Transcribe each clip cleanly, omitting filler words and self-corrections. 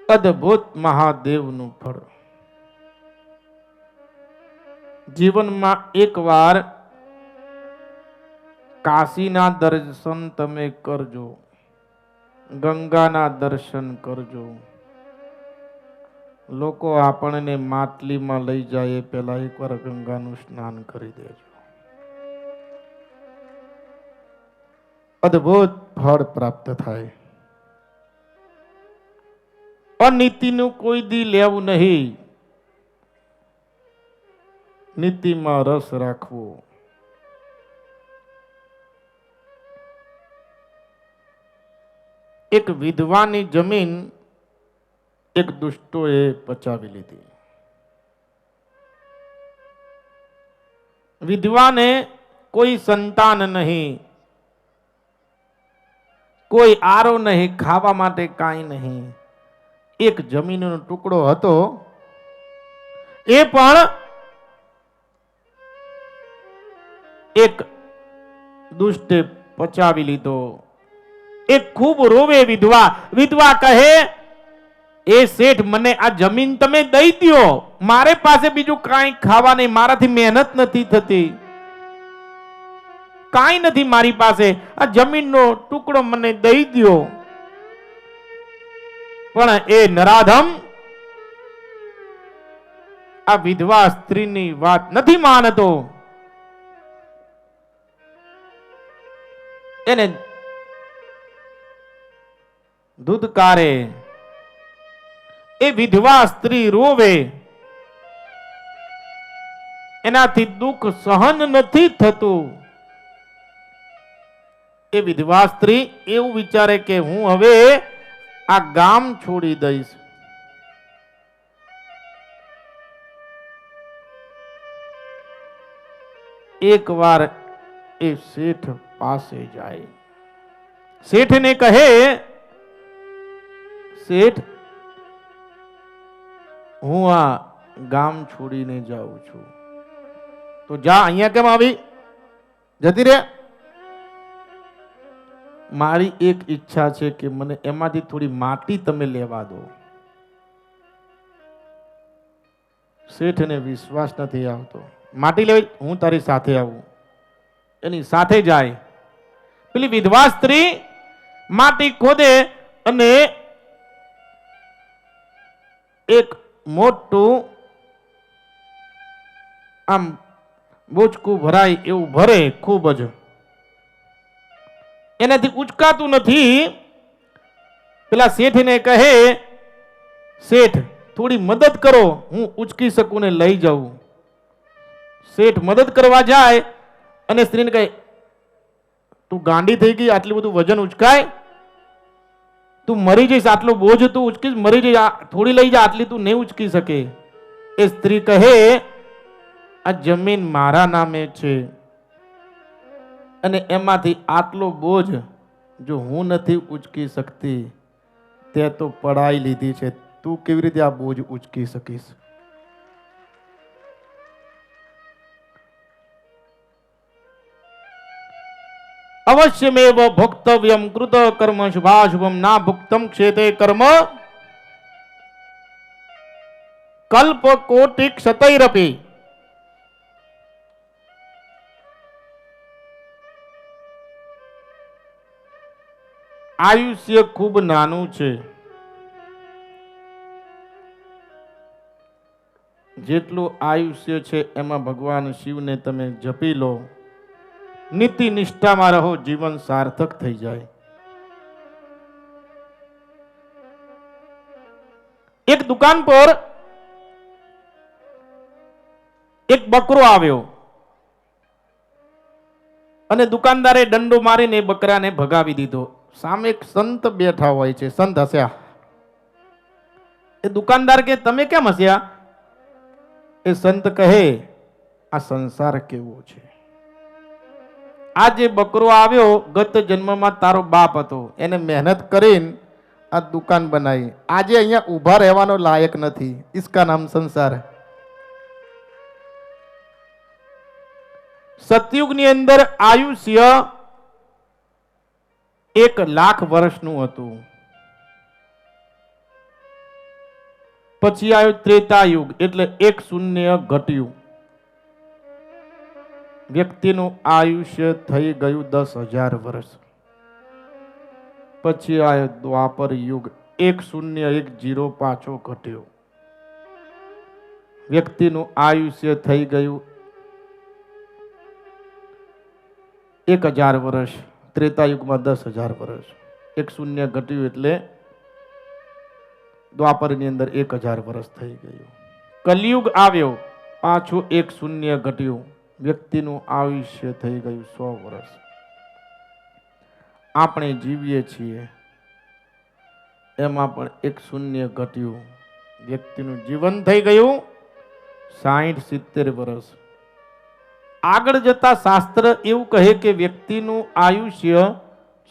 અદ્ભુત મહાદેવનું ફળ. જીવનમાં એકવાર કાશીના દર્શન તમે કરજો, ગંગાના દર્શન કરજો. લોકો આપણને માટલીમાં લઈ જાય પહેલા એકવાર ગંગાનું સ્નાન કરી દેજો. અદ્ભુત ફળ પ્રાપ્ત થાય. અનીતિનું કોઈ દી લેવું નહીં, નીતિમાં રસ રાખવો. એક વિધવાની જમીન એક દુષ્ટોએ પચાવી લીધી. વિધવાને કોઈ સંતાન નહીં, કોઈ આરો નહીં, ખાવા માટે કાંઈ નહીં. એક જમીનનો ટુકડો હતો, એ પણ એક દુષ્ટે પચાવી લીધો. એક ખૂબ રોવે વિધવા. વિધવા કહે, એ શેઠ મને આ જમીન તમે દઈ દો, મારે પાસે બીજું કાંઈ ખાવા નહીં, મારાથી મહેનત નથી થતી, કાંઈ નથી મારી પાસે, આ જમીનનો ટુકડો મને દઈ દો. પણ એ નરાધમ આ વિધવા સ્ત્રીની વાત નથી માનતો. એને ધુધકારે. એ વિધવા સ્ત્રી રોવે, એનાથી દુઃખ સહન નથી થતું. એ વિધવા સ્ત્રી એવું વિચારે કે હું હવે આ ગામ છોડી દઈશ. એક વાર એ શેઠ પાસે જાય. શેઠને કહે, શેઠ હું આ ગામ છોડીને જાઉં છું. તો જા, અહીંયા કેમ આવી? જતી રે. મારી એક ઈચ્છા છે કે મને એમાંથી થોડી માટી તમે લેવા દો. શેઠને વિશ્વાસ નથી આવતો. માટી લેવી? હું તારી સાથે આવું. એની સાથે જાય. પેલી વિધવા સ્ત્રી માટી ખોદે અને એક મોટું આમ બોચકું ભરાય એવું ભરે, ખૂબ જ. એનાથી ઉચકાતું નથી. પેલા શેઠને કહે, શેઠ થોડી મદદ કરો, હું ઉચકી શકું ને લઈ જાઉં. શેઠ મદદ કરવા જાય અને સ્ત્રીને કહે, તું ગાંડી થઈ ગઈ, આટલું બધું વજન ઉચકાય? તું મરી જઈશ, આટલો બોજ તું ઉચકીશ, મરી જઈશ, થોડી લઈ જા, આટલી તું નહીં ઉચકી શકે. એ સ્ત્રી કહે, આ જમીન મારા નામે છે અને એમાંથી આટલો બોજ જો હું નથી ઉચકી શકતી, તે તો પડાઈ લીધી છે, તું કેવી રીતે આ બોજ ઉચકી શકીશ? અવશ્યમેવ ભોક્તવ્યમ કૃત કર્મ શુભાશુભમ ના ભુક્તમ ક્ષેતે કર્મ કલ્પ કોટિ ક્ષતૈરપી. આયુષ્ય ખૂબ નાનું છે. જેટલું આયુષ્ય છે એમાં ભગવાન શિવને તમે જપી લો, નીતિ નિષ્ઠામાં રહો, જીવન સાર્થક થઈ જાય. એક દુકાન પર એક બકરો આવ્યો અને દુકાનદારે દંડો મારીને બકરાને ભગાવી દીધો. સામે એક સંત બેઠા હોય છે. સંત હસ્યા. એ દુકાનદાર કે તમે કેમ હસ્યા? એ સંત કહે, આ સંસાર કેવો છે. આ જે બકરો આવ્યો ગત જન્મમાં તારો બાપ હતો, એને મહેનત કરીને આ દુકાન બનાવી, આજે અહીંયા ઊભા રહેવાનો લાયક નથી. इसका નામ સંસાર. સતયુગની અંદર આયુષ્ય 1 લાખ વર્ષનું હતું. પછી આવ્યો ત્રેતાયુગ, એટલે 1 શૂન્ય ઘટ્યું. વ્યક્તિનું આયુષ્ય થઈ ગયું 10,000 વર્ષ. પછી આવ્યો દ્વાપર યુગ, 1010 પાછો ઘટ્યો. વ્યક્તિનું આયુષ્ય થઈ ગયું 1,000 વર્ષ. ત્રેતાયુગમાં 10,000 વર્ષ. 1 ઘટ્યું એટલે દ્વાપરની અંદર 1,000 વર્ષ થઈ ગયું. કલયુગ આવ્યો, પાછું 1 ઘટ્યું. વ્યક્તિનું આયુષ્ય થઈ ગયું 100 વર્ષ. આપણે જીવીએ છીએ એમાં પણ 1 ઘટ્યું. વ્યક્તિનું જીવન થઈ ગયું 60-70 વર્ષ. આગળ જતા શાસ્ત્ર એવું કહે કે વ્યક્તિનું આયુષ્ય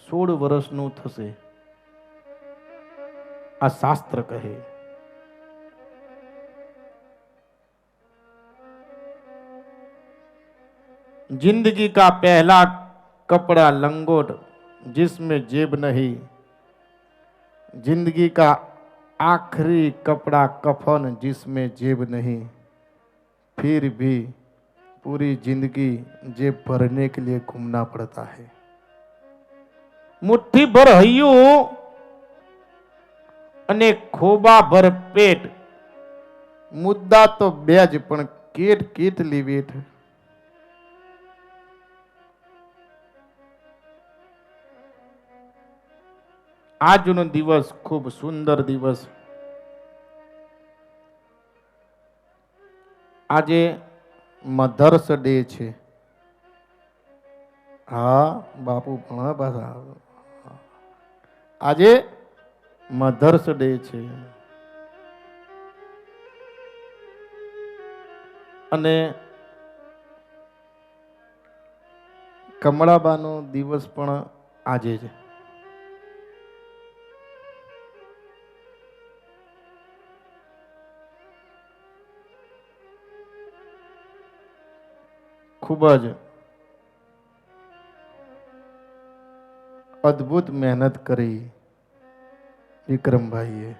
16 વર્ષનું થશે. આ શાસ્ત્ર કહે. जिंदगी का पहला कपड़ा लंगोट जिसमें जेब नहीं, जिंदगी का आखिरी कपड़ा कफन जिसमें जेब नहीं, फिर भी पूरी जिंदगी जेब भरने के लिए घूमना पड़ता है. मुट्ठी भर हૈયું અને ખોબા ભર પેટ, મુદ્દા તો બે જ પણ કેટ કેટલી વેઠ. આજનો દિવસ ખૂબ સુંદર દિવસ. આજે મધર્સ ડે છે. હા બાપુ પણ પાછા આજે મધર્સ ડે છે. અને કમળાબાનો દિવસ પણ આજે છે. ખૂબ જ અદ્ભુત મહેનત કરી વિક્રમભાઈએ.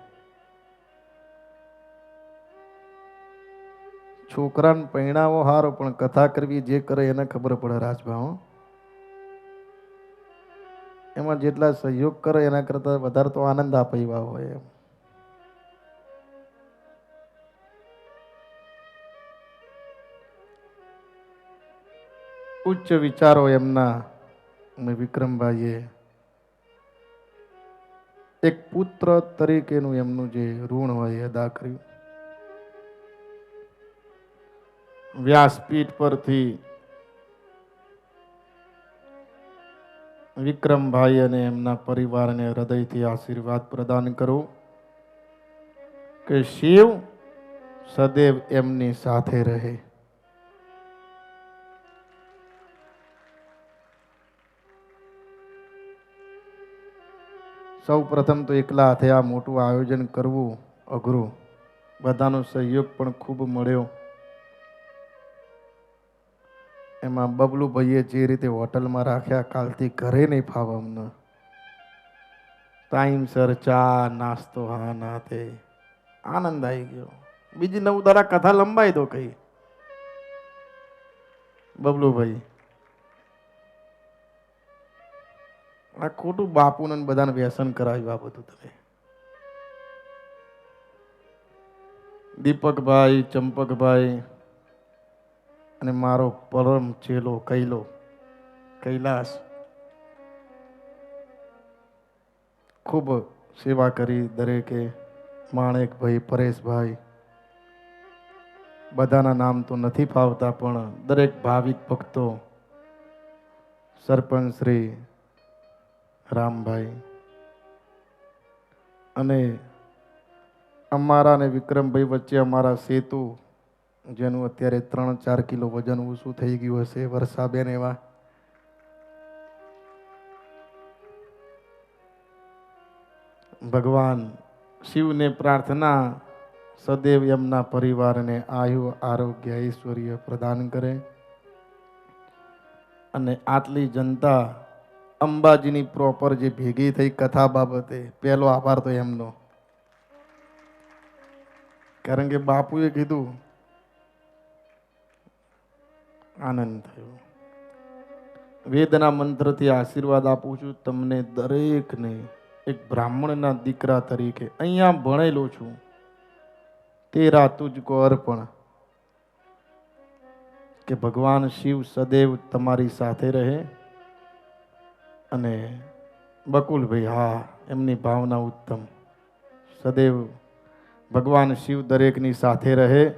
છોકરાને પૈણાવો હારો પણ કથા કરવી જે કરે એને ખબર પડે રાજભાવ. એમાં જેટલા સહયોગ કરે એના કરતા વધારે તો આનંદ આપે એવા હોય એમ. ઉચ્ચ વિચારો એમના વિક્રમભાઈએ એક પુત્ર તરીકેનું એમનું જે ઋણ હોય અદા કર્યું. વ્યાસપીઠ પરથી વિક્રમભાઈ અને એમના પરિવારને હૃદયથી આશીર્વાદ પ્રદાન કરું કે શિવ સદૈવ એમની સાથે રહે. સૌ પ્રથમ તો એકલા હાથે આ મોટું આયોજન કરવું અઘરું. બધાનો સહયોગ પણ ખૂબ મળ્યો. એમાં બબલુભાઈએ જે રીતે હોટલમાં રાખ્યા, કાલથી ઘરે નહીં ફાવે અમને. ટાઈમસર ચા નાસ્તો, હા ના તે આનંદ આવી ગયો. બીજી 9 દાડા કથા લંબાઈ દો કઈ બબલુભાઈ. આ ખોટું બાપુને બધાને વ્યસન કરાવ્યું આ બધું. તમે દીપકભાઈ, ચંપકભાઈ અને મારો પરમ ચેલો કૈલાસ ખૂબ સેવા કરી દરેકે. માણેકભાઈ, પરેશભાઈ, બધાના નામ તો નથી ફાવતા પણ દરેક ભાવિક ભક્તો, સરપંચ શ્રી રામભાઈ અને અમારા અને વિક્રમભાઈ વચ્ચે અમારા સેતુ, જેનું અત્યારે 3-4 કિલો વજન ઓછું થઈ ગયું હશે, વર્ષાબેન, એવા ભગવાન શિવને પ્રાર્થના સદૈવ એમના પરિવારને આયુ આરોગ્ય ઐશ્વર્ય પ્રદાન કરે. અને આટલી જનતા અંબાજીની પ્રોપર જે ભેગી થઈ કથા બાબતે, પહેલો આભાર તો એમનો. કારણ કે બાપુએ કીધું, આનંદ થયો. વેદના મંત્રથી આશીર્વાદ આપું છું તમને દરેકને, એક બ્રાહ્મણના દીકરા તરીકે અહીંયા ભણેલો છું. તેરા તુજકો અર્પણ, કે ભગવાન શિવ સદૈવ તમારી સાથે રહે. અને બકુલભાઈ, હા, એમની ભાવના ઉત્તમ. સદૈવ ભગવાન શિવ દરેકની સાથે રહે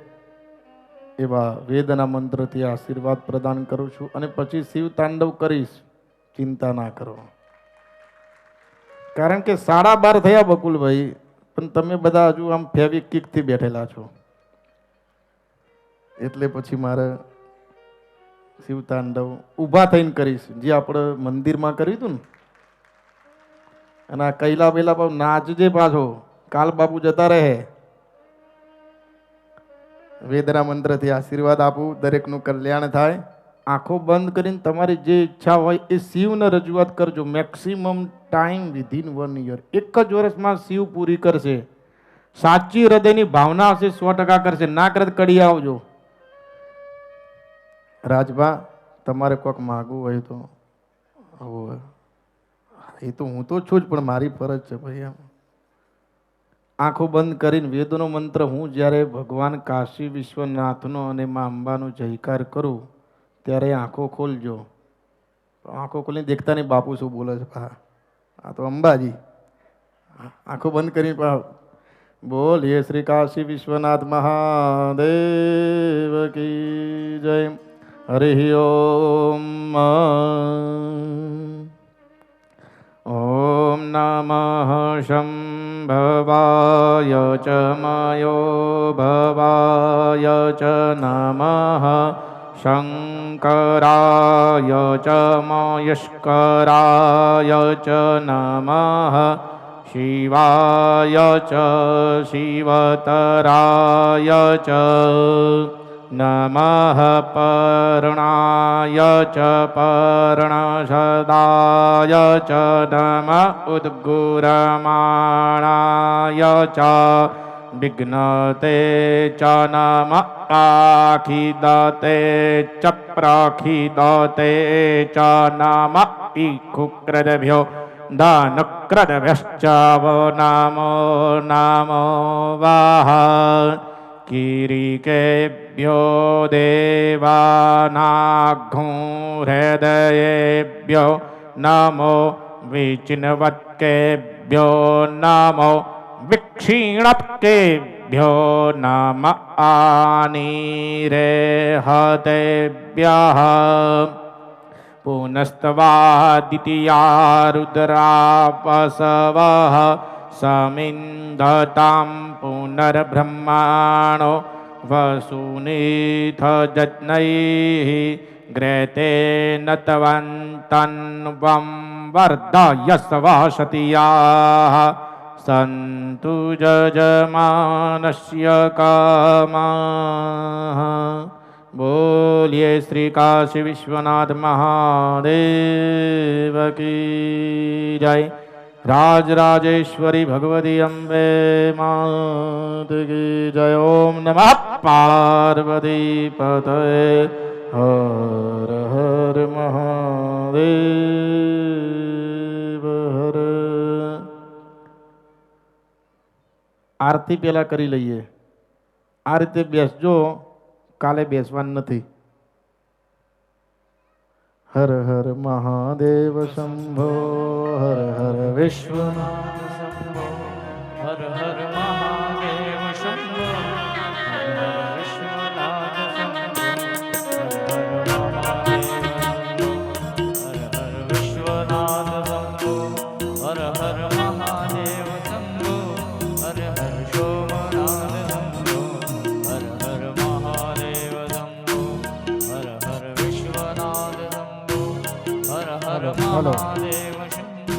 એવા વેદના મંત્રથી આશીર્વાદ પ્રદાન કરું છું. અને પછી શિવ તાંડવ કરીશ, ચિંતા ના કરો. કારણ કે 12:30 થયા બકુલભાઈ, પણ તમે બધા હજુ આમ ફેવિકિકથી બેઠેલા છો. એટલે પછી મારે શિવ તાંડવ ઊભા થઈને કરીશ, જે આપણે મંદિરમાં કર્યું હતું ને. અને આ કૈલા બેલા બાબુ નાચજે પાછો, કાલ બાપુ જતા રહે. વેદના મંત્રથી આશીર્વાદ આપું, દરેકનું કલ્યાણ થાય. આંખો બંધ કરીને તમારી જે ઈચ્છા હોય એ શિવને રજૂઆત કરજો. મેક્સિમમ ટાઈમ વિધિન 1 યર, એક જ વર્ષમાં શિવ પૂરી કરશે. સાચી હૃદયની ભાવના હશે 100% કરશે. ના કરે કડી આવજો. રાજભા, તમારે કોઈક માગવું હોય તો એ તો હું તો છું જ, પણ મારી ફરજ છે ભાઈ. એમ આંખો બંધ કરીને વેદનો મંત્ર હું જ્યારે ભગવાન કાશી વિશ્વનાથનો અને મા અંબાનો જયકાર કરું ત્યારે આંખો ખોલજો. આંખો ખોલીને દેખતા નહીં બાપુ શું બોલે છે. આ તો અંબાજી. આંખો બંધ કરીને બોલીએ શ્રી કાશી વિશ્વનાથ મહાદેવ કી જય. હરિ ઓમ. ઓમ નમઃ શંભવાય ચ મયો ભવાય ચ નમઃ શંકરાય ચ મયુષ્કરાય ચ નમઃ શિવાય ચ શિવતરાય ચ નમઃ પર્ણાય ચ પર્ણસદાય ચ નમઃ ઉદ્ગુરમાણાય ચ વિઘ્નતે ચ નમઃ આખિદતે ચ પ્રખિદતે ચ નમઃ ઈખુક્રદભ્યો દાનક્રદભ્યશ્ચ વો નમો નમો વાહ. કિરીકેભ્યો દેવાનાઘ્નો હૃદયેભ્યો નમો. વિચિન્વત્કેભ્યો નમો. વિક્ષીણત્કેભ્યો નમ. આનિરેહતેભ્યઃ પુનસ્તવાદિત્યા રુદ્રાપસવઃ સમિન્ધતાં પુનર્બ્રહ્માણો વસુનીથ જજ્ઞૈઃ ગ્રેતે નતવંતન્વં વર્ધયસ્વ સતિયાઃ સંતુ જજમાનસ્ય કામાઃ. બોલીએ શ્રી કાશી વિશ્વનાથ મહાદેવ કી જય. રાજરાજેશ્વરી ભગવતી અંબે માત કી જય. ઓમ નમઃ પાર્વતી પતયે. હર હર મહાદેવ હર. આરતી પેલા કરી લઈએ. આ રીતે બેસજો, કાલે બેસવાનું નથી. હર હર મહાદેવ શંભો. હર હર વિશ્વનાથ શંભો. હર હર મહાદેવ શંભો. હર હર વિશ્વનાથ શંભો. હર હર મહાદેવ શંભો. હર હર વિશ્વનાથ શંભો. હર હર મહાદેવ શંભો. હર હર મહાદેવ શંભો.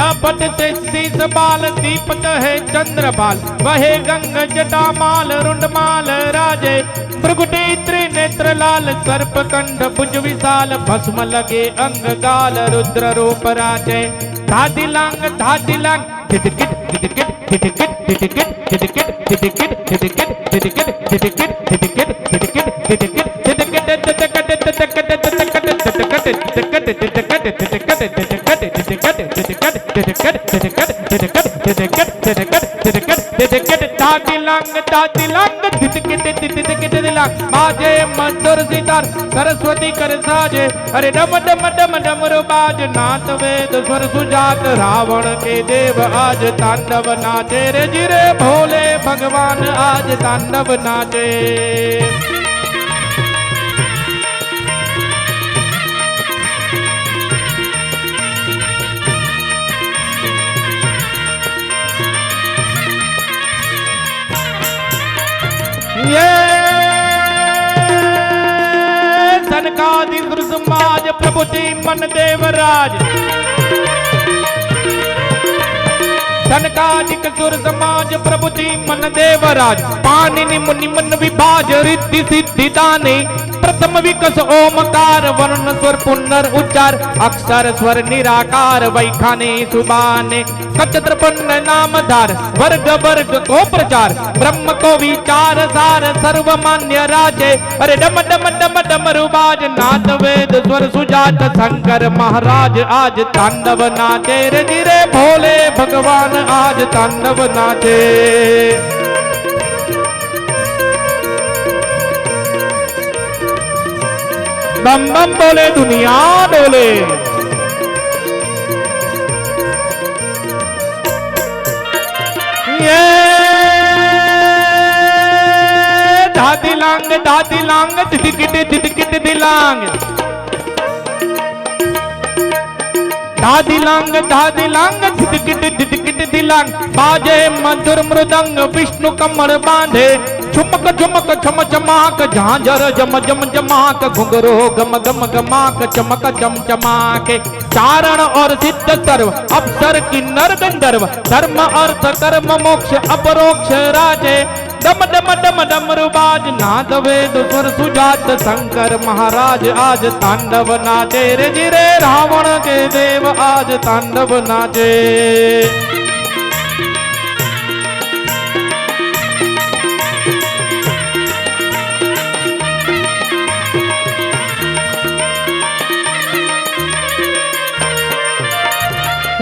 लपट से शीस बाल दीपक है चंद्रबाल वहे गंग जटामाल रुंडमाल राजे भृगुटी त्रिनेत्र लाल सर्प कंठ भुज विशाल भस्म लगे अंग गाल रुद्र रूप राजे धादिलांग धादिलांग धिटकिट धिटकिट धिटकिट धिटकिट धिटकिट धिटकिट धिटकिट धिटकिट धिटकिट धिटकिट धिटकिट बाजे मधुर सितार सरस्वती कर साजे अरे डम डम डम डमरू बाज नाथ वेद स्वर सुजात रावण के देव आज तांडव नाचे रे जिरे भोले भगवान आज तांडव नाचे ये सनकादिक समाज प्रभुति मन देवराज सनकादिक सुर समाज प्रभुति मन देवराज पाणिनि मुनि मन विभाज रिद्धि सिद्धि दाने प्रथम विकस ओमकार वर्ण स्वर पुनर उच्चार अक्षर स्वर निराकार वैखाने सुबाने कचत्रपन्न नामधार वर्ग वर्ग को प्रचार ब्रह्म को विचार सार सर्वमान्य राजे अरे डम डम डम डमरुबाज नाद वेद स्वर सुजात शंकर महाराज आज तांडव नाचे रे गिरे भोले भगवान आज तांडव नाचे बम बम बोले दुनिया डोले ये दादी लांग दिदकिट दिलांग दादी लांग दिदकिट दिलांग बाजे मधुर मृदंग विष्णु कमर बांधे झुमक झुमक छम चमाक झांझर जम जम जमाक घुंघरो गम गम गमाक चमक चम चमाके चारण और सिद्ध सर्व अप्सर किन्नर गंधर्व धर्म अर्थ कर्म मोक्ष अपरोक्ष राजे डम डम डम डमरुबाज नाद वेद स्वर सुजात शंकर महाराज आज तांडव नाचे रे जिरे रावण के देव आज तांडव नाचे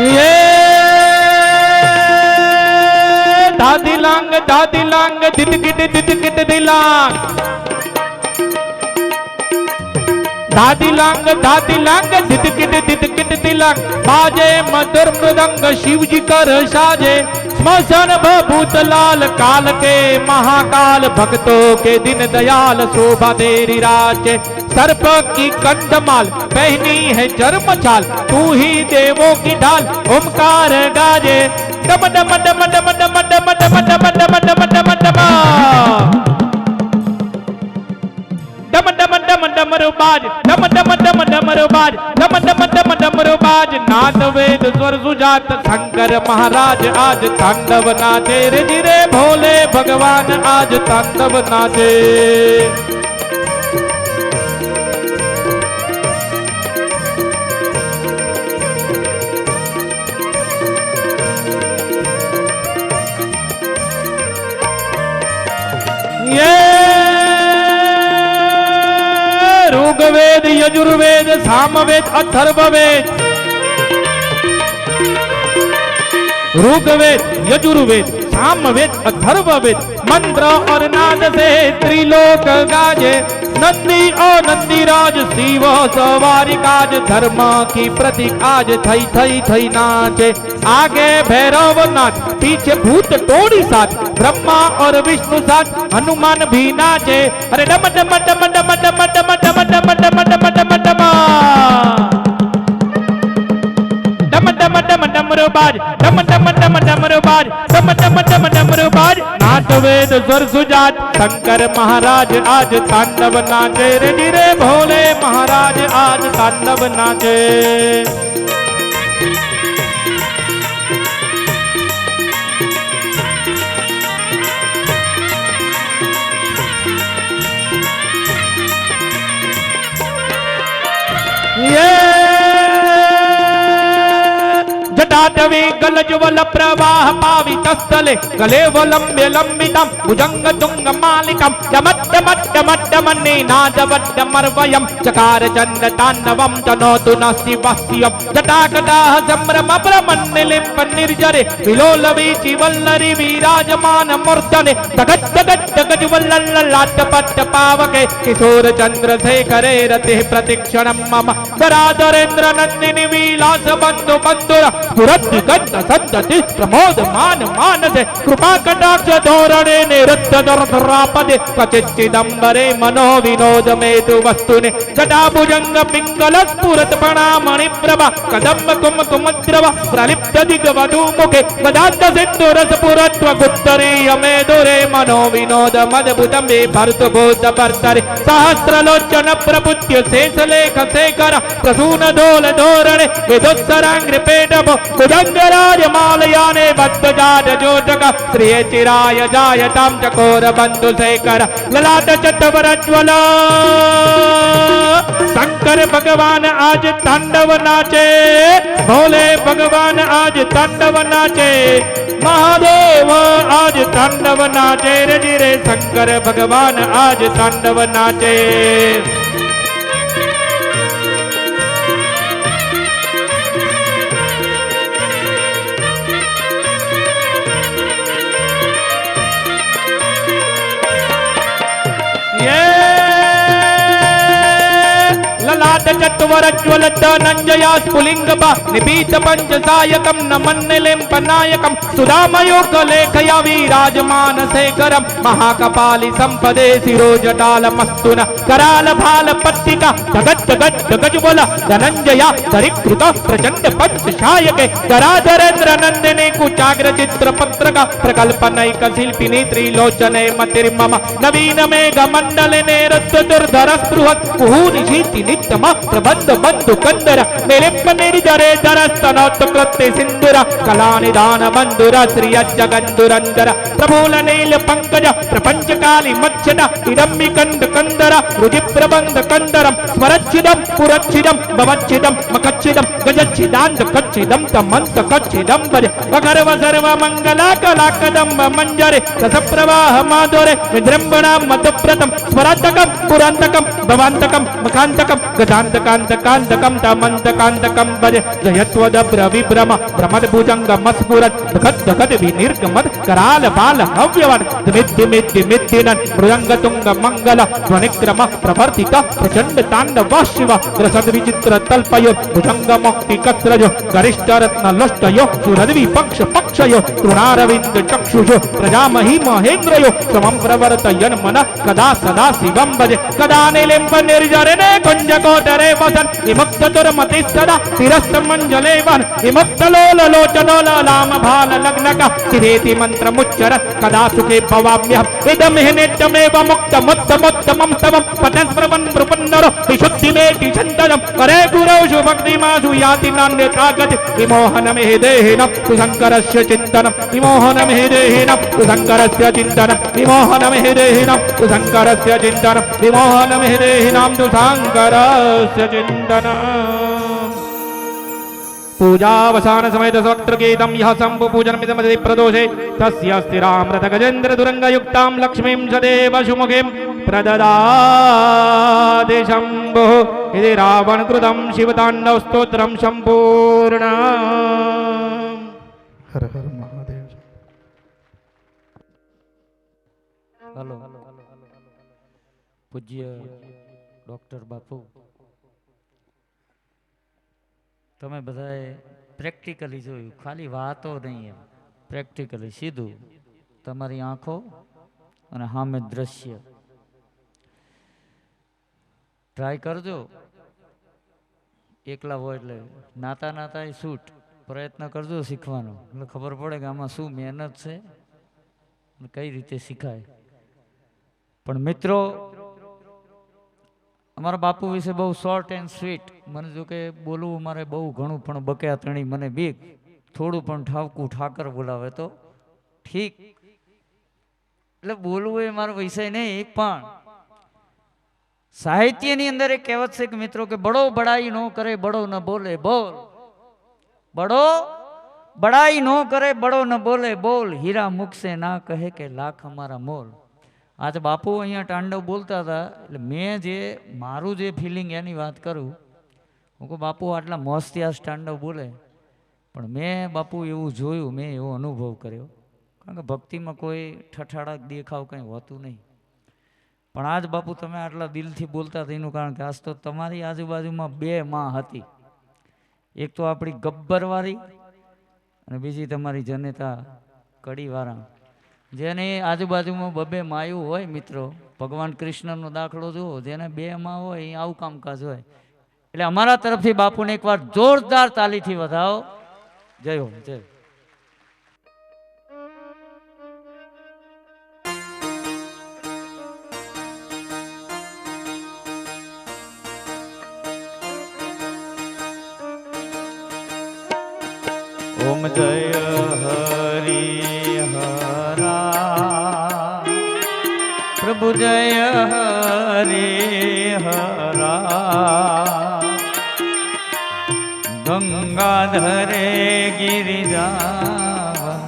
ये दादी लांग दिदकिट दिलांग दादी लांग दिदकिट दिलांग बाजे मधुर मृदंग शिवजी कर साजे स्मशान भूत लाल काल के महाकाल भक्तों के दिन दयाल शोभा तेरी राजे सर्प की कंठमाल पहनी है जन्म छाल तू ही देवों की ढाल ओमकार गाजे डम डम डम डम डम डम डम डम डम डम डम डम डम डम डमरुबाज डम डम डम डमरुबाज डम डम डम डमरुबाज नाद वेद स्वर सुजात शंकर महाराज आज तांडव नाचे रे जिरे भोले भगवान आज तांडव नाचे ये ऋग्वेद यजुर्वेद सामवेद अथर्ववेद ऋग्वेद यजुर्वेद सामवेद अथर्ववेद मंत्र और नाद से त्रिलोक गाजे नंदी और नंदीराज शिव सवारी काज धर्म की प्रतीक आज थई थई थई नाचे आगे भैरव नाथ पीछे भूत टोड़ी साथ ब्रह्मा और विष्णु साथ हनुमान भी नाचे अरे डम डम डम डम डम डम डम डम डम डम डम डम डम डम डम डमरुबाज डम डम डम डमरुबाज डम डम डम डमरुबाज नाथ वेद स्वर सुजात शंकर महाराज आज तांडव नाचे रे जिरे भोले महाराज आज तांडव नाचे ललाटवे गलज्वल प्रवाह पावितस्थले गलेवलम्ब्य लम्बितं भुजङ्गतुङ्गमालिकं डमड्डमड्डमड्डमन्ने नादवड्डमर्वयं चकार चण्डताण्डवं तनोतु न शिवस्यं जटाकटाः सम्भ्रमभ्रमन्निलिम्ब निर्जरे विलोलवीचि वल्लरि विराजमान मूर्धने जगज्जगज्जगज्वल्ललाटपट्टपावके किशोर चन्द्रशेखरे रतिः प्रतिक्षणं मम धराधरेन्द्र नन्दिनी विलास बन्धु बन्धुर स्फुरद्दिगन्ध सन्दति प्रमोदमान मानसे कृपा कटाक्ष धोरणे निरुद्ध दुर्धरापदे क्वचिच्चिदम्बरे मनो विनोद मेतु वस्तुने जटाभुजङ्ग पिङ्गल स्फुरत् प्रणामणि प्रभा कदम्ब कुमकुमद्रव प्रलिप्त दिग्वधूमुखे मदान्त सिन्धुरस पुरत्व गुत्तरीय मेदुरे मनो विनोद मदबुदम्बे भर्तुभूत भर्तरे सहस्रलोचन प्रपुत्य शेषलेख शेखर प्रसून दोल धोरणे विदुत्सराङ्ग्रि पेटभो भुजङ्गराज मालयाने बद्धजात जोतक श्रिय चिराय जायतां चकोर बन्धु शेखर ललाट चतवरज्वल शंकर भगवान आज तांडव नाचे भोले भगवान आज तांडव नाचे महादेव आज तांडव नाचे रे रे शंकर भगवान आज तांडव नाचे ललाट चत्वरज्वल धनञ्जया स्फुलिङ्गपा निपीत पञ्चसायकं नमन्निलिम्पनायकं सुधामयोगलेखया विराजमान शेखरं महाकपालि सम्पदे शिरोजटालमस्तुन करालभालपट्टिका जगज्जगज्जगज्वल धनञ्जया दरिकृत प्रचण्ड पञ्चशायके धराधरेन्द्र नन्दिनी कुचाग्र चित्रपत्रका प्रकल्पनैक शिल्पिनी त्रिलोचने मतिर्मम नवीन मेघमण्डले नेरस्त दुर्धर स्पृहत् कुहूनिशीति नित्यम प्रबंध बंधु कंदर निलिम्ब निर्जरे धरस्तनोत्त कृत्य सिंधुर कलानिदान बंधुर श्री जगंधुरंदर प्रभूल नील पंकज प्रपंच काली मच्छद इदम्बि कंद कंदर रुचि प्रबंध कंदरम स्वरच्छिदम पुरच्छिदम भवच्छिदम मकच्छिदम गजच्छिदांत कच्छिदम तमंत कच्छिदम भज वगर्व सर्व मंगला कला कदम्ब मंजरे रस प्रवाह माधुरे विजृंभणा मधुप्रतम स्वरांतकम पुरांतकम भवांतकम मकांतकम गजान्तकान्तकान्तकं तमन्तकान्तकं भज जयत्वदभ्र विभ्रम भ्रमद भुजंग मस्फुरत् धगत् धगत् विनिर्गमत् कराल बाल हव्यवन् दिमिद्दिमिद्दिमिद्दिनन् मृदंग तुंग मंगल ध्वनिक्रम प्रवर्तित प्रचंड तांडव शिव रसद विचित्र तल्पयो भुजंग मुक्ति कस्रजो गरिष्ठ रत्न लष्टयो सुरद्वि पक्ष पक्षयो तृणारविंद चक्षुषो प्रजामहि महेन्द्रयो समं प्रवर्तयन् मन कदा सदा शिवं भज कदा निलिम्ब निर्जरने कुंज कोटरे वसन् विमुक्त दुर्मति सदा तिरस्त मंजले वन विमुक्त लोल लोचनोल लाम भाल लग्नक चिरेति मंत्र मुच्चर कदा सुखे भवाम्यहम् इदं हि नित्यमेव मुक्त मुक्त मुत्तमं स्तवं पठन् स्रवन् नृपन्नरो विशुद्धिमेति छन्दनं करे गुरौ शुभक्तिमाशु याति नान्यथा गति विमोहनमिह देहिनं सुशङ्करस्य चिन्तनं विमोहनमिह देहिनं सुशङ्करस्य चिन्तनं विमोहनमिह देहिनं सुशङ्करस्य चिन्तनं विमोहनमिह देहिनं सुशङ्करस्य चिन्तनम् पूजावसान समेत स्वक्त्रगीतं यः शम्भु पूजनमिदमति प्रदोषे तस्य स्थिरामृत गजेन्द्र दुरङ्गयुक्तां लक्ष्मीं सदेव सुमुखीं प्रददाति शम्भुः इति रावणकृतं शिवताण्डव स्तोत्रं सम्पूर्णम्। हर हर महादेव। हेलो पूज्य डॉक्टर बापू તમે બધાએ પ્રેક્ટિકલી જોયું, ખાલી વાતો નહીં, એમ પ્રેક્ટિકલી સીધું તમારી આંખો અને સામે દ્રશ્ય ટ્રાય કરજો. એકલા હોય એટલે નાતા નાતા શૂટ પ્રયત્ન કરજો શીખવાનો, એટલે ખબર પડે કે આમાં શું મહેનત છે અને કઈ રીતે શીખાય. પણ મિત્રો અમારા બાપુ વિશે બહુ શોર્ટ એન્ડ સ્વીટ. મને જો કે બોલવું મારે બહુ ઘણું, પણ બક્યા તણી મને બીક, થોડું પણ ઠાવકું ઠાકર બોલાવે તો ઠીક. એટલે બોલવું એ મારો વિષય નહીં. પણ સાહિત્યની અંદર એક કહેવત છે કે મિત્રો કે બડો બડાઈ ન કરે બડો ન બોલે બોલ, બડો બડાઈ નો કરે બડો ન બોલે બોલ, હીરા મુખસે ના કહે કે લાખ અમારા મોલ. આજે બાપુ અહીંયા તાંડવ બોલતા હતા એટલે મેં જે મારું જે ફિલિંગ એની વાત કરું. હું કહું બાપુ આટલા મસ્તી આ તાંડવ બોલે, પણ મેં બાપુ એવું જોયું, મેં એવો અનુભવ કર્યો. કારણ કે ભક્તિમાં કોઈ ઠઠાડા દેખાવ કંઈ હોતું નહીં. પણ આજ બાપુ તમે આટલા દિલથી બોલતા હતા એનું કારણ કે આજ તો તમારી આજુબાજુમાં બે માં હતી. એક તો આપણી ગબ્બરવાળી અને બીજી તમારી જનેતા કડીવાળા. જેને આજુબાજુમાં બબે માયું હોય મિત્રો, ભગવાન કૃષ્ણનો દાખલો જુઓ, જેને બે માં હોય એ આવું કામકાજ હોય. એટલે અમારા તરફથી બાપુને એકવાર જોરદાર તાલીથી વધાવો. જય હો, જય. ઓમ જય હરિ હરા, પ્રભુ જય હરિ હરા. ગંગાધરે ગિરિજાવન,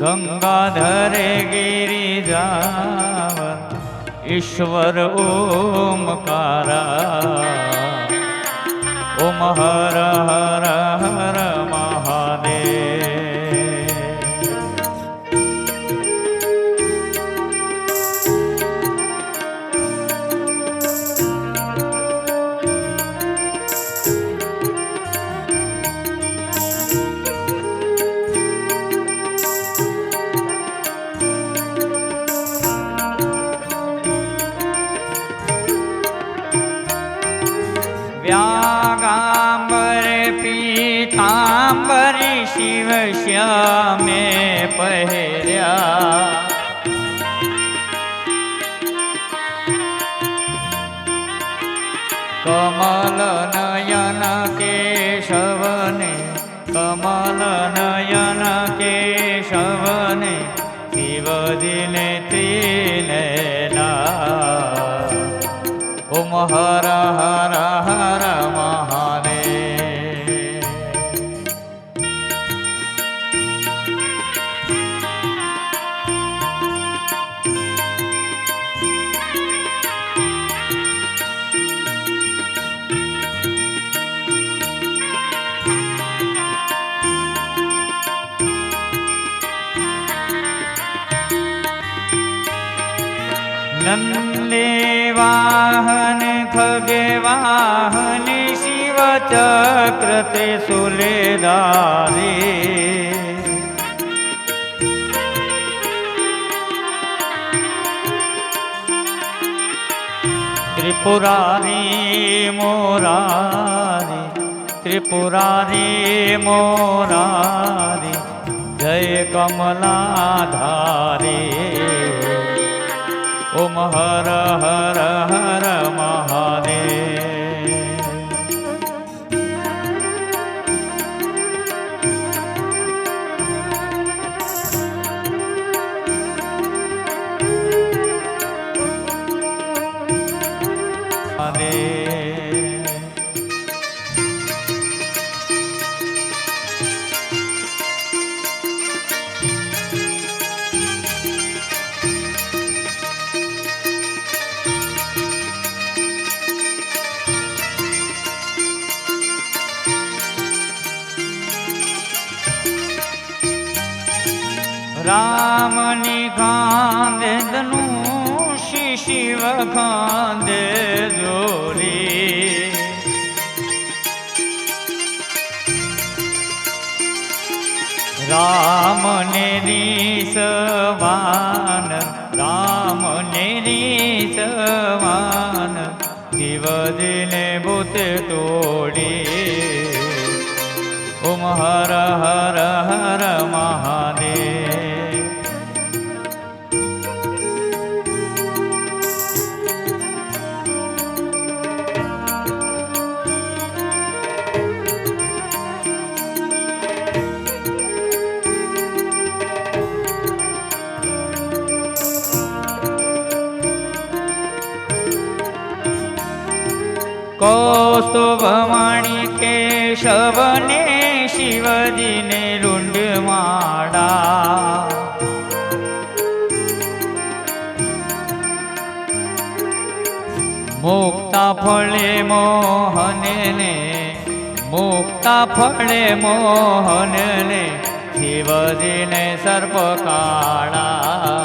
ગંગાધરે ગિરિજાવન, ઈશ્વર ઓમકારા. ઓમ હર હર હર મહાદેવ. વ્યાગાંબરે પીતાંબરી શિવ શ્યામે પહેર્યા. કમલ નયન કેશવને, કમલ નયન કેશવને, શિવજીને તીને લા. ઓમ હર હર હર મહાદેવ. નંદે વાહન ખગે વાહન, શિવ ચક્ર ત્રિશુલધારી. ત્રિપુરારી મોરારી, ત્રિપુરારી મોરારી, જય કમલાધારી. ઓમ હર હર હર મહાદેવ. રામની ખાંદે ધનુષ, શિવ ખાંદે જોરી. રામ ને રીસવાન, રામ ને રીસવાન, શિવજીને ભૂત તોડી. ઓમ હર હર હર મહાદેવ. કૌસ્તુભ મણિ કેશવને, શિવજીને રૂંઢ માડા મુક્તા ફળે મોહને ને મુક્તા ફળે મોહને શિવજીને સર્પ કાળા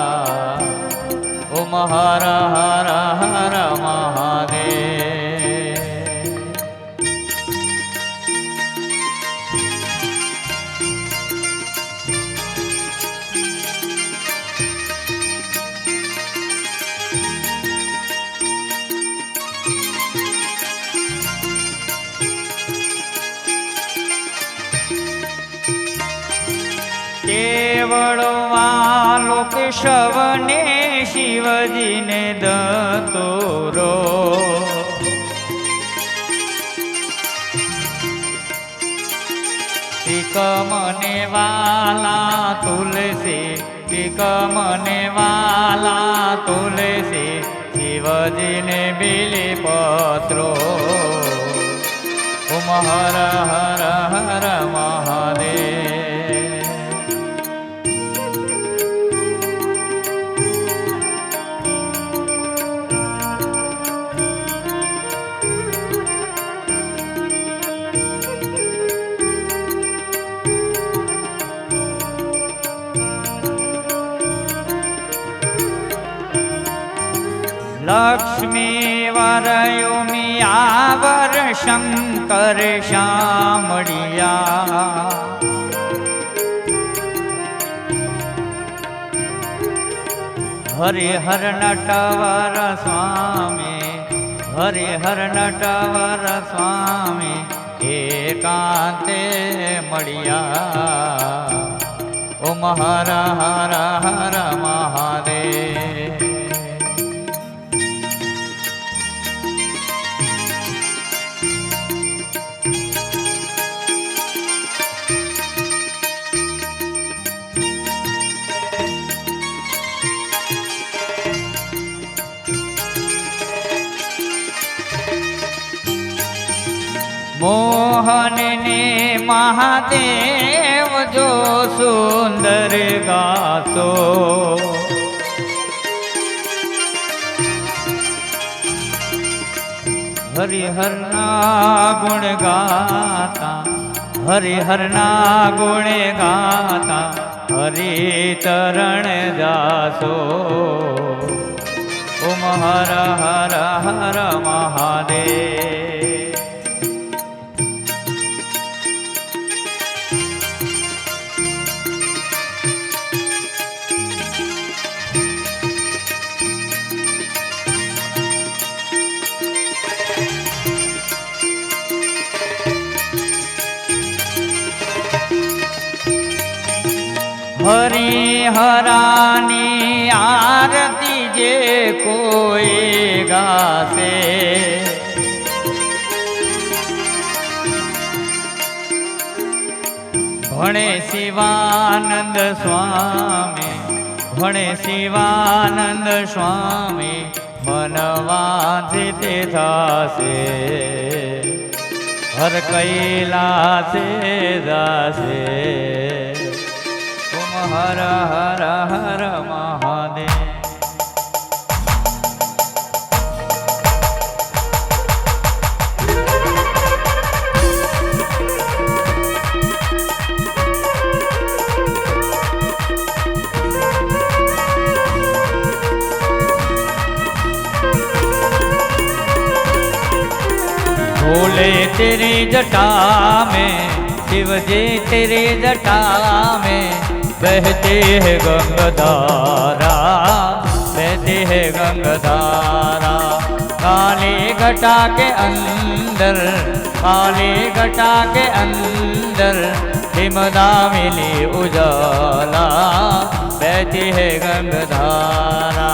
ઓમ હર હર હર મહાદેવ કેવળો વાલો કેશવને શિવજીને દતોરો મને વાલા તુલસી મને વાલા તુલસી શિવજીને બિલી પત્રો ઓમ હર હર હર મહાદેવ લક્ષ્મી વરયુમી આવર શંકર શામળિયા હરિહર નટવર સ્વામી હરિહર નટવર સ્વામી એકાંતે મળ્યા ઓમ હર હર હર મહાદેવ મોહન ને મહાદેવ જો સુંદર ગાતો હરિહરના ગુણ ગાતા હરિહરના ગુણ ગાતા હરિતરણ જાસો ઓમ હર હર હર મહાદેવ હરિહરાની આરતી જે કોઈ ગાશે ભણે શિવાનંદ સ્વામી ભણે શિવાનંદ સ્વામી મન વાંચિત થાશે હર કૈલાસે જાશે હર હર હર મહાદેવ भोले तेरी जटा में शिव जी तेरी जटा में बहती है गंगाधारा बहती है गंगाधारा काली घटा के अंदर काली घटा के अंदर हिमदा मिली उजाला बहती है गंगाधारा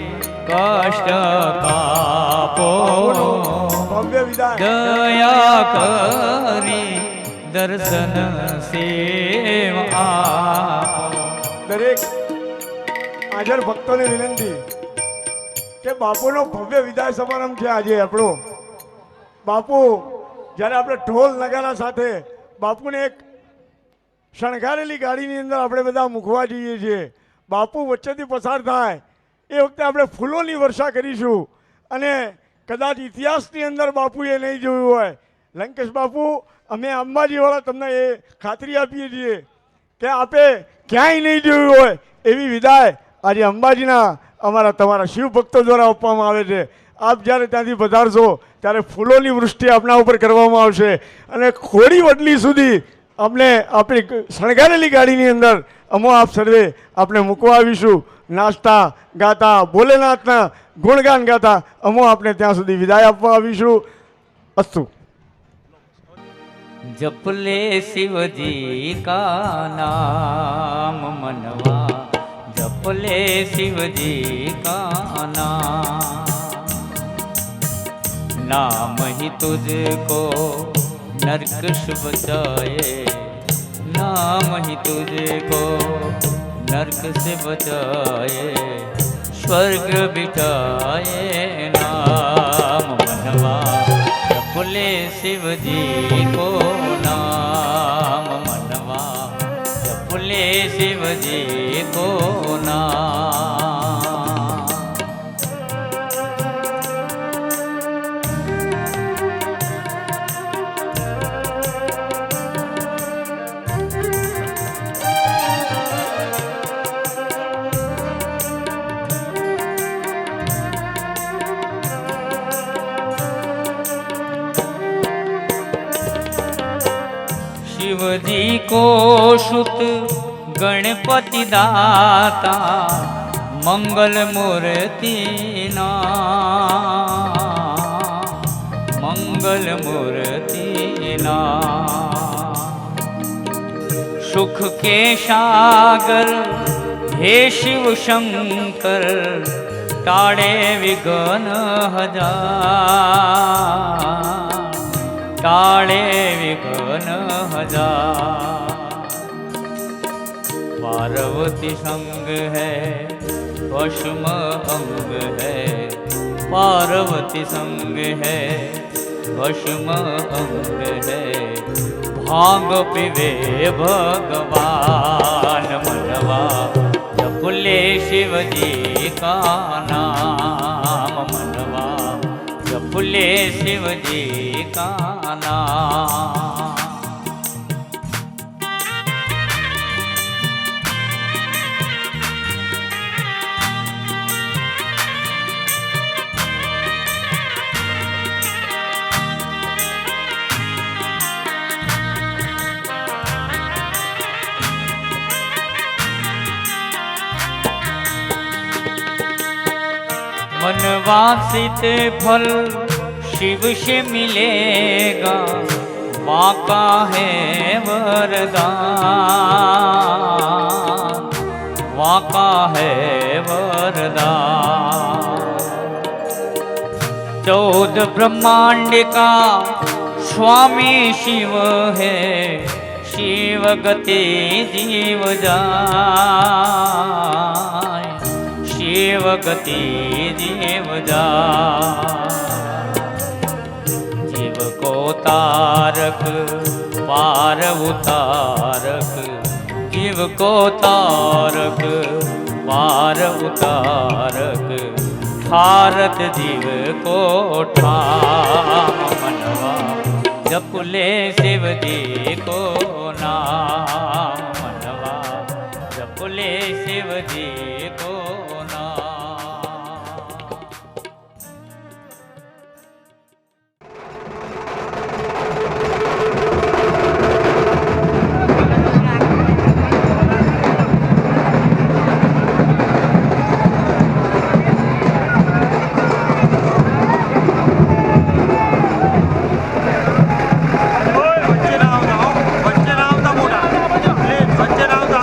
કષ્ટ કાપો ભવ્ય વિદાય દયા કરી દર્શન સેવ આપો. દરેક હાજર ભક્તોને વિનંતી કે બાપુનો ભવ્ય વિદાય સમારંભ છે આજે આપણો. બાપુ જ્યારે આપણે ઢોલ નગારા સાથે બાપુને એક શણગારેલી ગાડીની અંદર આપણે બધા મૂકવા જઈએ છીએ. બાપુ વચ્ચેથી પસાર થાય એ વખતે આપણે ફૂલોની વર્ષા કરીશું. અને કદાચ ઇતિહાસની અંદર બાપુએ નહીં જોયું હોય, લંકેશ બાપુ, અમે અંબાજીવાળા તમને એ ખાતરી આપીએ છીએ કે આપે ક્યાંય નહીં જોયું હોય એવી વિદાય આજે અંબાજીના અમારા તમારા શિવ ભક્તો દ્વારા આપવામાં આવે છે. આપ જ્યારે ત્યાંથી પધારશો ત્યારે ફૂલોની વૃષ્ટિ આપણા ઉપર કરવામાં આવશે અને ખોડી વડલી સુધી આપણે આપણી શણગારેલી ગાડીની અંદર અમો આપ સર્વે આપણે મૂકવા આવીશું. નાચતા ગાતા ભોલેનાથના ગુણગાન ગાતા અમો આપણે ત્યાં સુધી વિદાય આપવા આવીશું. અસ્તુ. जप ले शिव जी का नाम मनवा, जप ले शिव जी का नाम ही तुझको नरक से बचाए, नाम ही तुझको नरक से बचाए, स्वर्ग बिठाए नाम मनवा, जपले शिव जी को नाम मनवा, जपले शिव जी को नाम. शिव जी को सुत गणपति दाता, मंगल मूर्ति ना, मंगल मूर्ति ना, सुख के सागर हे शिव शंकर, टाड़े विघ्न हजार, टाड़े विघ्न हजार. पार्वती संग है भस्म अंग है, पार्वती संग है भस्म अंग है, भांग पिवे भगवान मनवा, जपले शिव जी का नाम मनवा, जपले शिव जी का नाम. मनवांसित फल शिव से मिलेगा, बाका है वरदान, बाका है वरदान. 14 ब्रह्मांड का स्वामी शिव है, शिव गति जीव जाय, शिव गति जीव जाय. जीव को तारक पार उतारक, जीव को तारक पार उतारक, ठारत जीव को ठाम मनवा, जपले शिव जी को नाम मनवा, जपले शिव जी को नाम. વચ્ચે ના આવતા મોટા, પ્લીઝ વચ્ચે ના આવતા.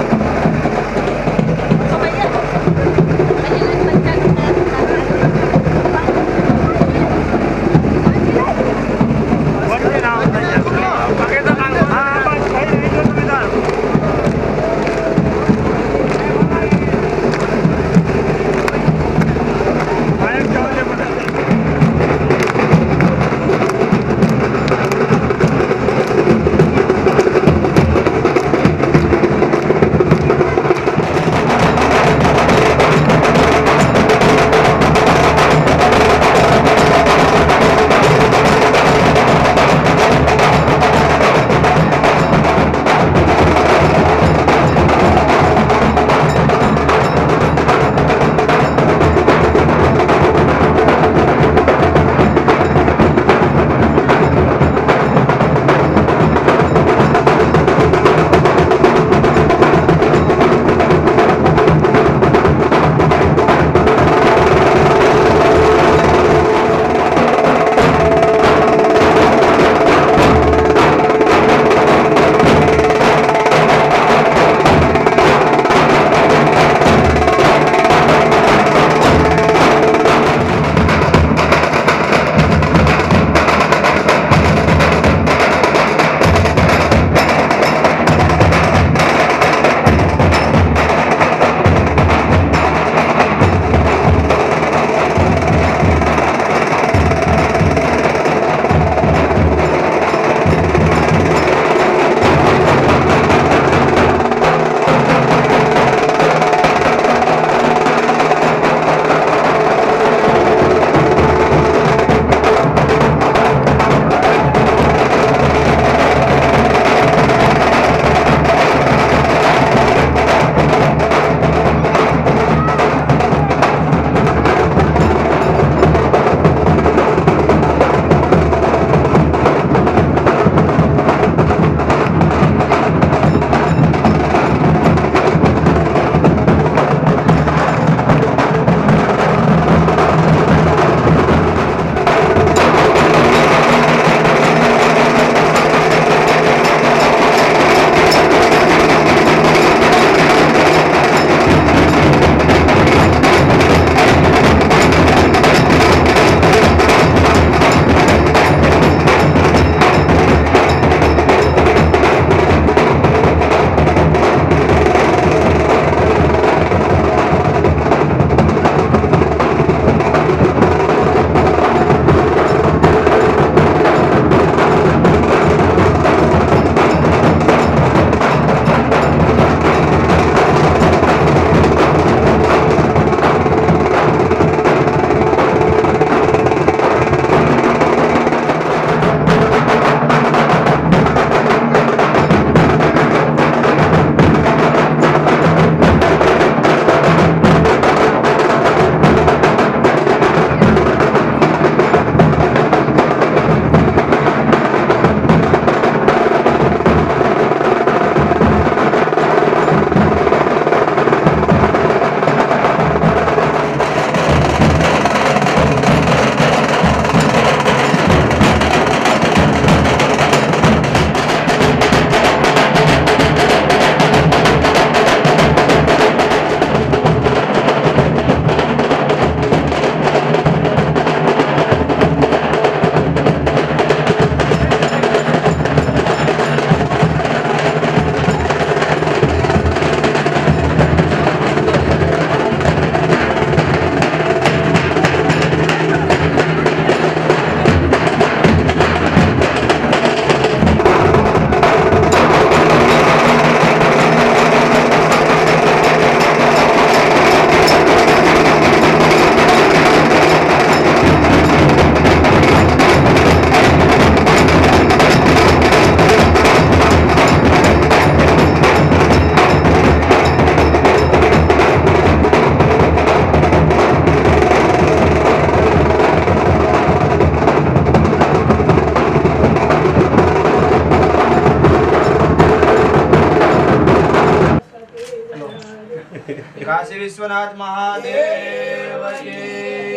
काशी विश्वनाथ महादेव की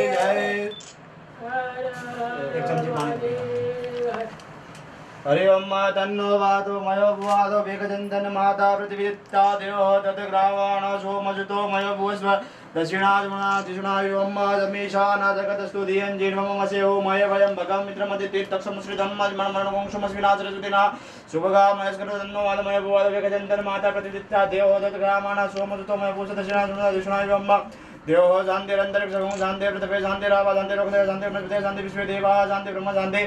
जय। एक चमची पानी। हरि ओम तन्नो वातो मयो भुवादो वेगचन्दन माता पृथ्वीत्ता देवो तद्ग्रावाण सोमजुतो मयो भुवस्व दक्षिणाजुनादिशुनायुम समीशाना जगतस्तु धियञ्जीर्ममसे मय वयं भगं मित्रमदितीर्थक्षमश्रितं मरणवंशमस्मिनाचरसुदिना शुभगामयस्करो तन्नो वादमय भुवादो वेगचन्दन माता पृथ्वीत्ता देवो तद्ग्रावाण सोमजुतो मयो भुवस्व दक्षिणाजुनादिशुनायुम देवो शान्तिरन्तरिक्षं शान्ति पृथ्वी शान्तिरावा शान्तिरोगदेव शान्ति बृहस्पति शान्ति विश्वे देवा शान्ति ब्रह्म शान्ति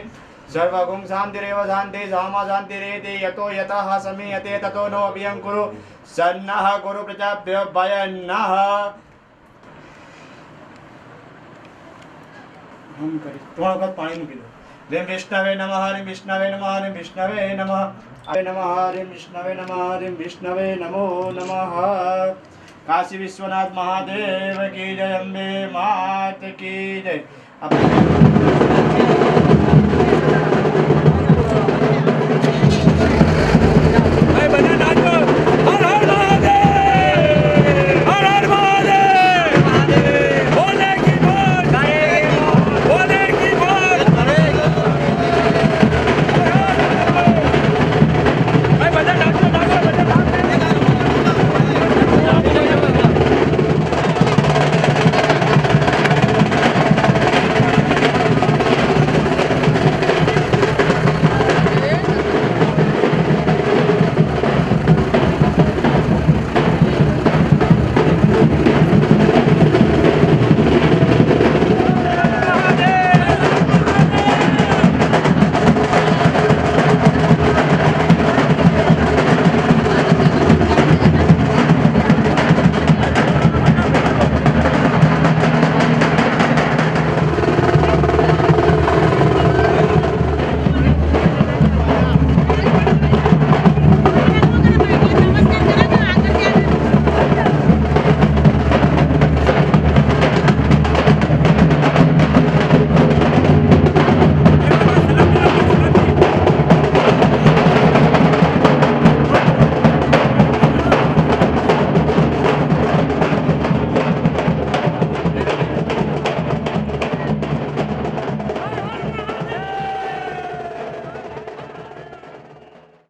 सर्वगुं शान्तिरेव शान्ति सामा शान्तिरेति यतो यतः समीयते ततो नो अभियं कुरु सन्नः कुरु प्रजाभ्यो भयन्नः। हम करी थोड़ा वक्त पानी मूकी दो। ह्रीं विष्णवे नमः ह्रीं विष्णवे नमः ह्रीं विष्णवे नमः हरे नमः ह्रीं विष्णवे नमः ह्रीं विष्णवे नमो नमः। काशी विश्वनाथ महादेव की जय, अम्बे मात की जय।